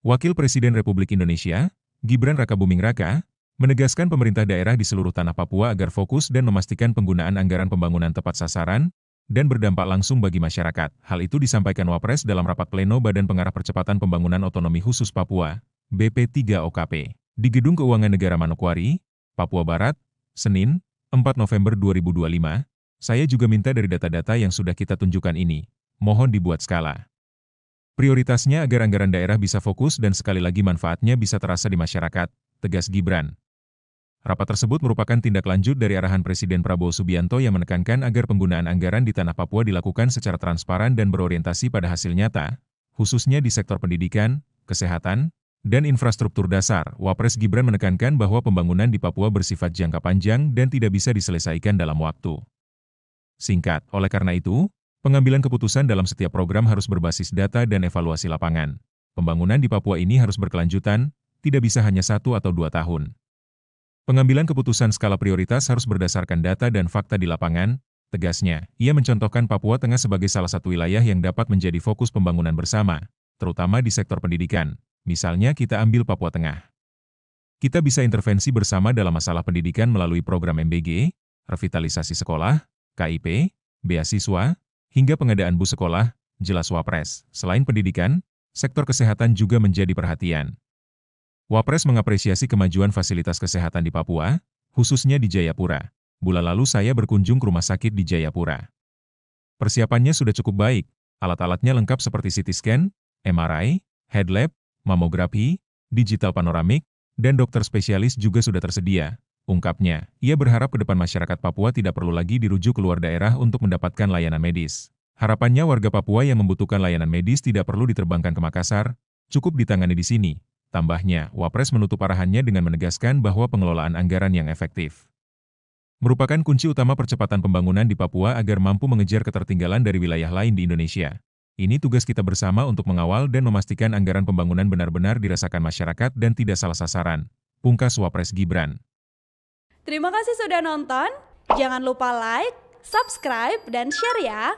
Wakil Presiden Republik Indonesia, Gibran Rakabuming Raka, menegaskan pemerintah daerah di seluruh tanah Papua agar fokus dan memastikan penggunaan anggaran pembangunan tepat sasaran dan berdampak langsung bagi masyarakat. Hal itu disampaikan Wapres dalam rapat pleno Badan Pengarah Percepatan Pembangunan Otonomi Khusus Papua, BP3OKP, di Gedung Keuangan Negara Manokwari, Papua Barat, Senin, 4 November 2025. Saya juga minta dari data-data yang sudah kita tunjukkan ini, mohon dibuat skala prioritasnya agar anggaran daerah bisa fokus dan sekali lagi manfaatnya bisa terasa di masyarakat, tegas Gibran. Rapat tersebut merupakan tindak lanjut dari arahan Presiden Prabowo Subianto yang menekankan agar penggunaan anggaran di tanah Papua dilakukan secara transparan dan berorientasi pada hasil nyata, khususnya di sektor pendidikan, kesehatan, dan infrastruktur dasar. Wapres Gibran menekankan bahwa pembangunan di Papua bersifat jangka panjang dan tidak bisa diselesaikan dalam waktu singkat. Oleh karena itu, pengambilan keputusan dalam setiap program harus berbasis data dan evaluasi lapangan. Pembangunan di Papua ini harus berkelanjutan, tidak bisa hanya 1 atau 2 tahun. Pengambilan keputusan skala prioritas harus berdasarkan data dan fakta di lapangan, tegasnya. Ia mencontohkan Papua Tengah sebagai salah satu wilayah yang dapat menjadi fokus pembangunan bersama, terutama di sektor pendidikan. Misalnya kita ambil Papua Tengah. Kita bisa intervensi bersama dalam masalah pendidikan melalui program MBG, revitalisasi sekolah, KIP, beasiswa, hingga pengadaan bus sekolah, jelas Wapres. Selain pendidikan, sektor kesehatan juga menjadi perhatian. Wapres mengapresiasi kemajuan fasilitas kesehatan di Papua, khususnya di Jayapura. Bulan lalu saya berkunjung ke rumah sakit di Jayapura. Persiapannya sudah cukup baik, alat-alatnya lengkap seperti CT scan, MRI, head lab, mamografi, digital panoramik, dan dokter spesialis juga sudah tersedia. Ungkapnya, ia berharap ke depan masyarakat Papua tidak perlu lagi dirujuk keluar daerah untuk mendapatkan layanan medis. Harapannya warga Papua yang membutuhkan layanan medis tidak perlu diterbangkan ke Makassar, cukup ditangani di sini. Tambahnya, Wapres menutup arahannya dengan menegaskan bahwa pengelolaan anggaran yang efektif merupakan kunci utama percepatan pembangunan di Papua agar mampu mengejar ketertinggalan dari wilayah lain di Indonesia. Ini tugas kita bersama untuk mengawal dan memastikan anggaran pembangunan benar-benar dirasakan masyarakat dan tidak salah sasaran, pungkas Wapres Gibran. Terima kasih sudah nonton, jangan lupa like, subscribe, dan share ya!